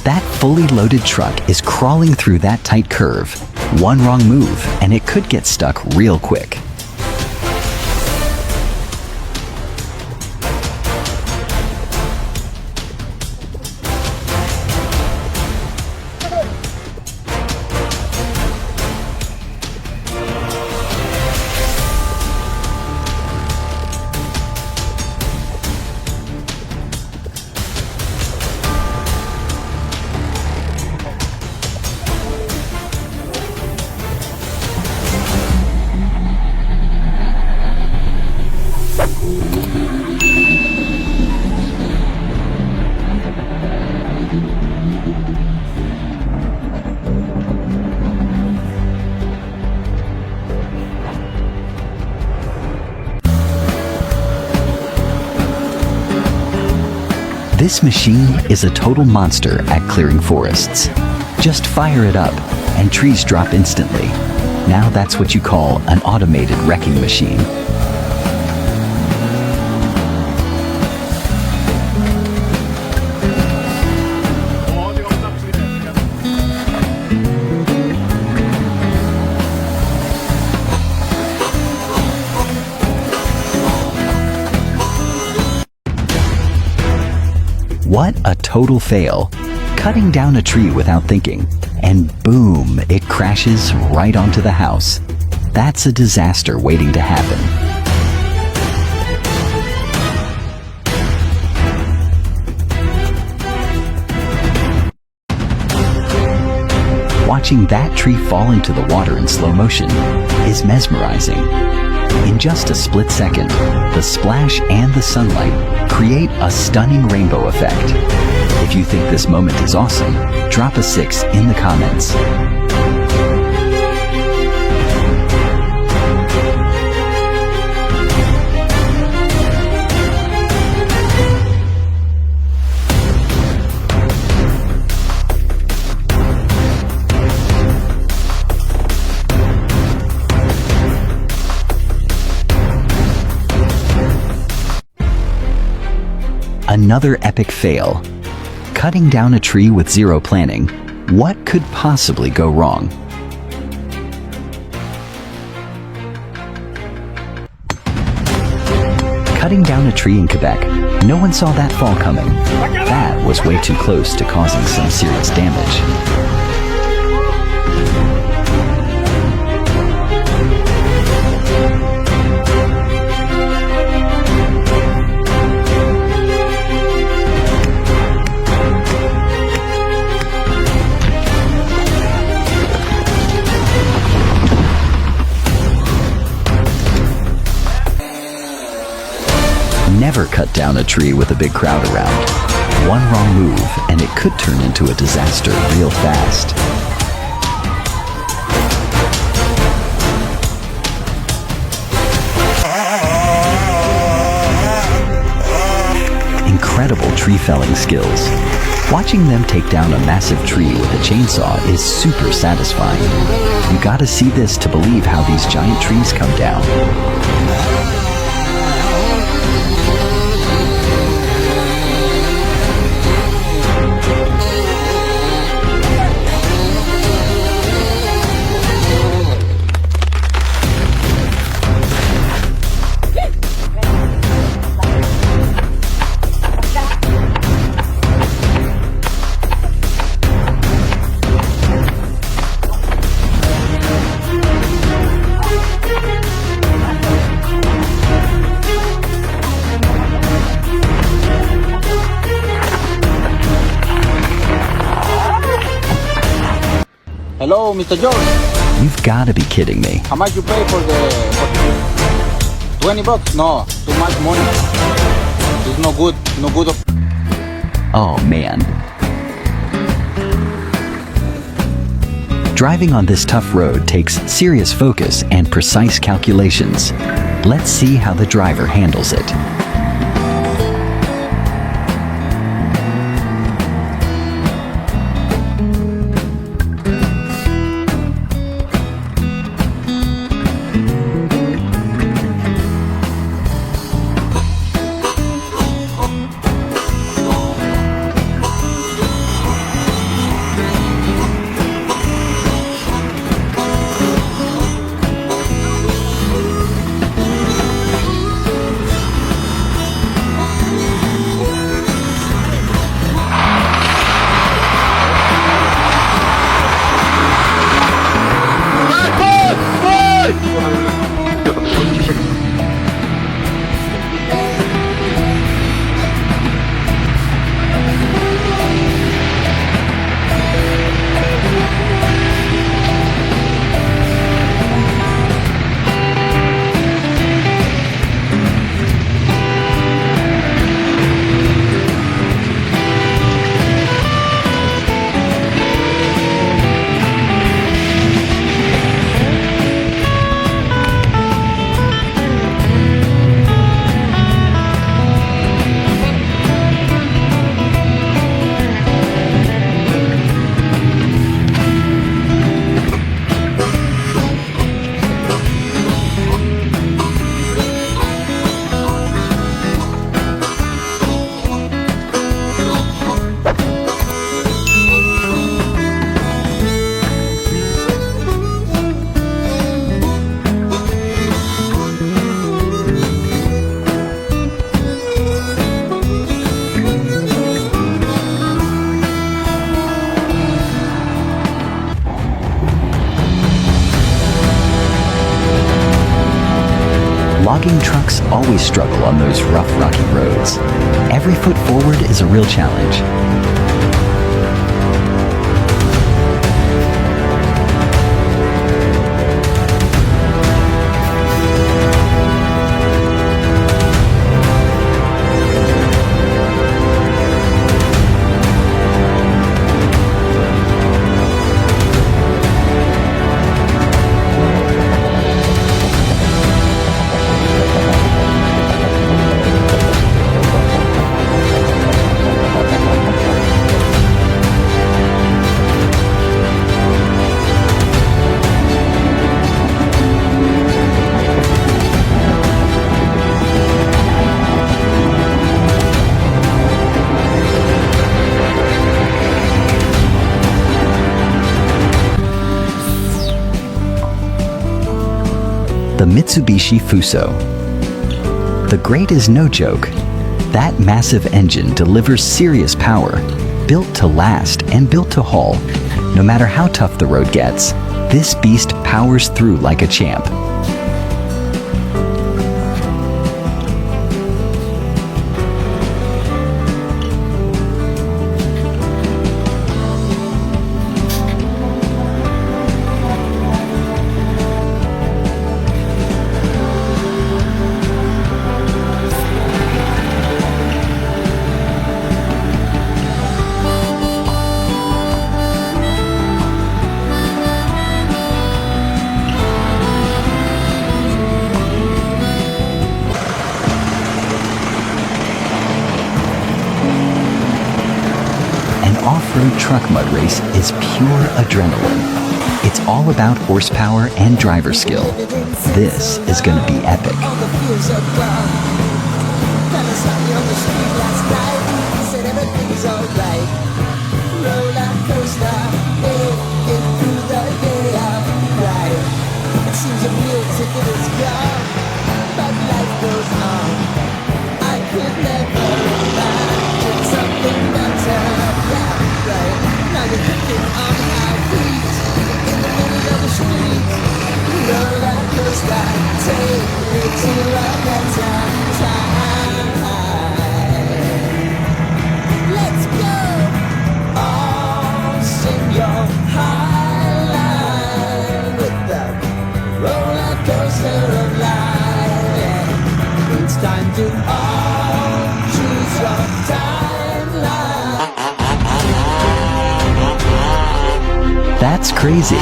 That fully loaded truck is crawling through that tight curve. One wrong move, and it could get stuck real quick. This machine is a total monster at clearing forests. Just fire it up, and trees drop instantly. Now that's what you call an automated wrecking machine. What a total fail. Cutting down a tree without thinking, and boom, it crashes right onto the house. That's a disaster waiting to happen. Watching that tree fall into the water in slow motion is mesmerizing. In just a split second, the splash and the sunlight create a stunning rainbow effect. If you think this moment is awesome, drop a 6 in the comments. Another epic fail. Cutting down a tree with zero planning. What could possibly go wrong? Cutting down a tree in Quebec. No one saw that fall coming. That was way too close to causing some serious damage. Never cut down a tree with a big crowd around. One wrong move and it could turn into a disaster real fast. Incredible tree felling skills. Watching them take down a massive tree with a chainsaw is super satisfying. You gotta see this to believe how these giant trees come down. Hello, Mr. George. You've got to be kidding me. How much you pay for 20 bucks? No, too much money. It's no good, no good. Oh man. Driving on this tough road takes serious focus and precise calculations. Let's see how the driver handles it. logging trucks always struggle on those rough, rocky roads. Every foot forward is a real challenge. The Mitsubishi Fuso. The grate is no joke. That massive engine delivers serious power, built to last and built to haul. No matter how tough the road gets, this beast powers through like a champ. Off-road truck mud race is pure adrenaline. It's all about horsepower and driver skill. This is going to be epic. That's crazy.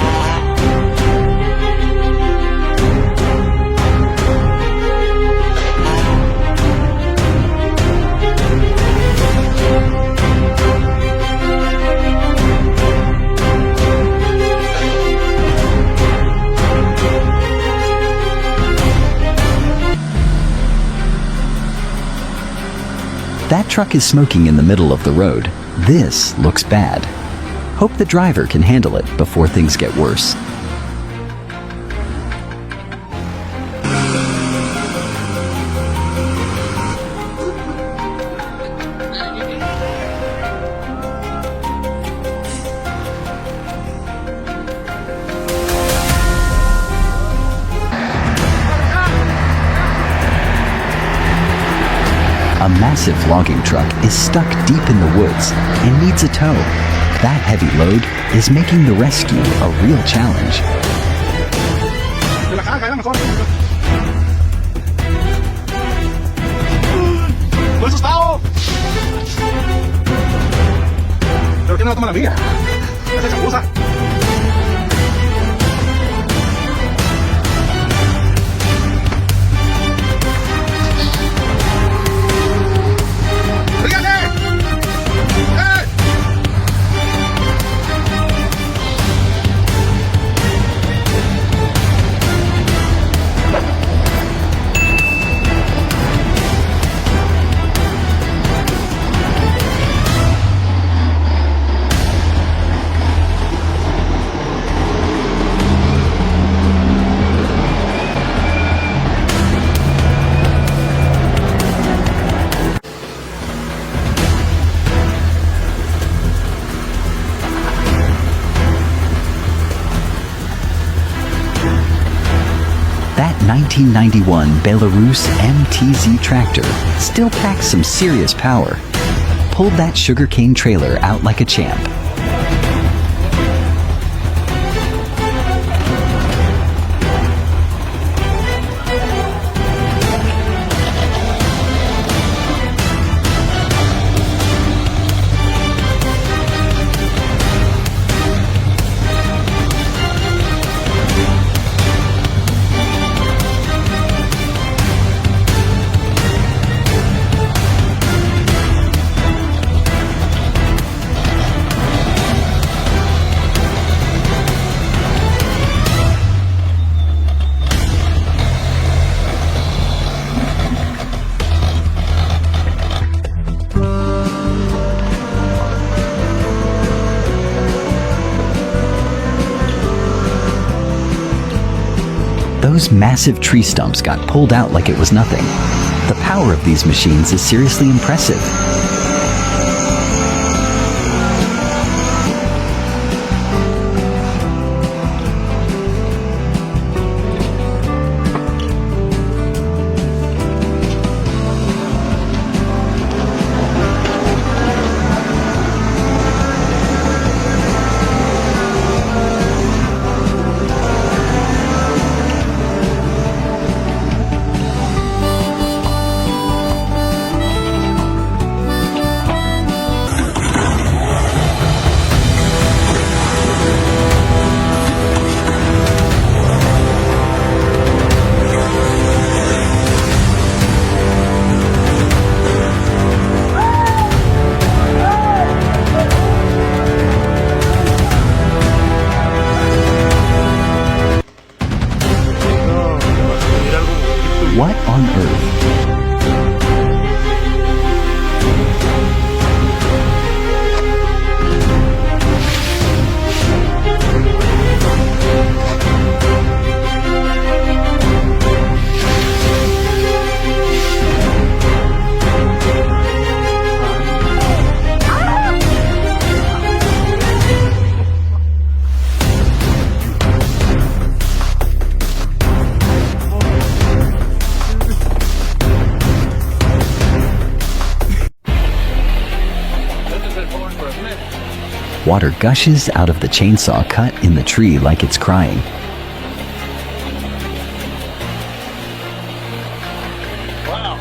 That truck is smoking in the middle of the road. This looks bad. Hope the driver can handle it before things get worse. A massive logging truck is stuck deep in the woods and needs a tow. That heavy load is making the rescue a real challenge. That 1991 Belarus MTZ tractor still packs some serious power. Pulled that sugarcane trailer out like a champ. Those massive tree stumps got pulled out like it was nothing. The power of these machines is seriously impressive. What on earth? Water gushes out of the chainsaw cut in the tree like it's crying. Wow.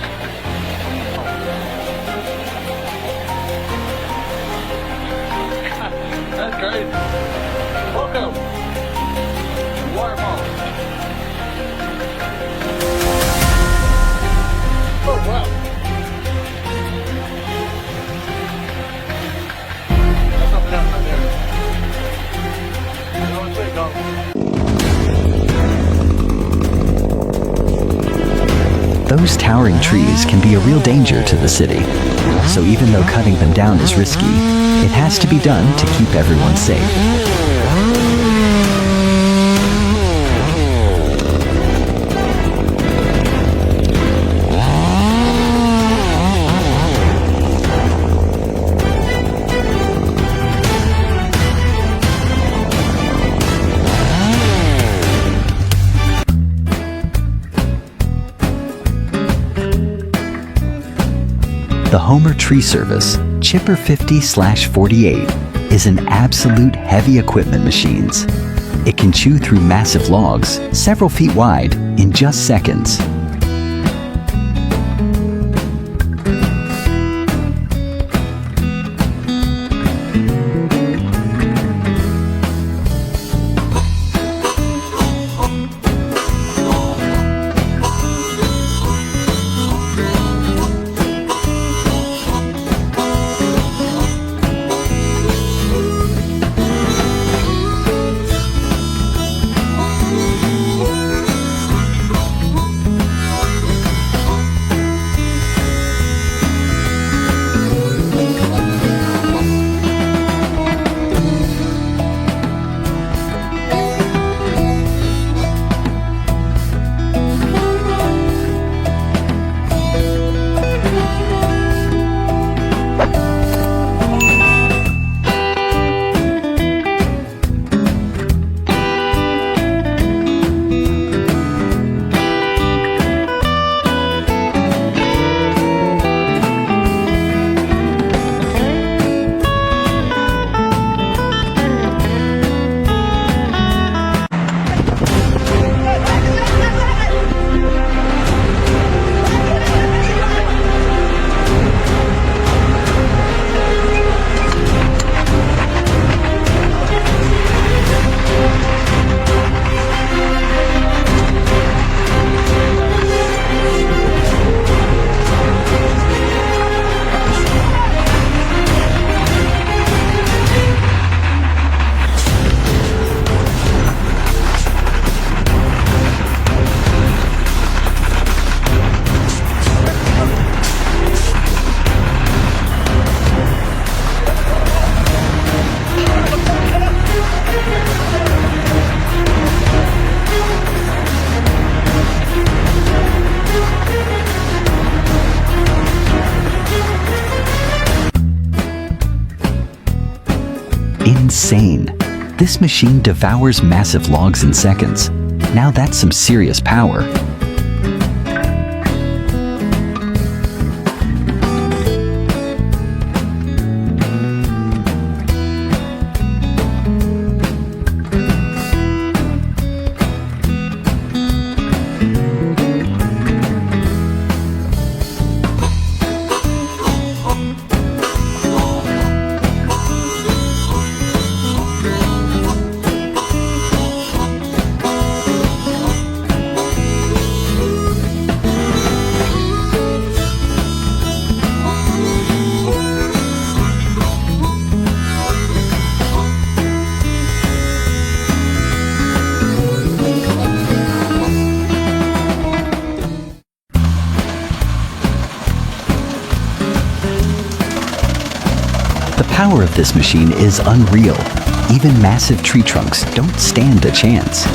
That's great. Welcome. Waterfall. Oh, wow. That's something else right there. I know it's big, Those towering trees can be a real danger to the city. So even though cutting them down is risky, it has to be done to keep everyone safe. The Homer Tree Service Chipper 50/48 is an absolute heavy equipment machines. It can chew through massive logs, several feet wide, in just seconds. insane. This machine devours massive logs in seconds. Now that's some serious power. The power of this machine is unreal. Even massive tree trunks don't stand a chance.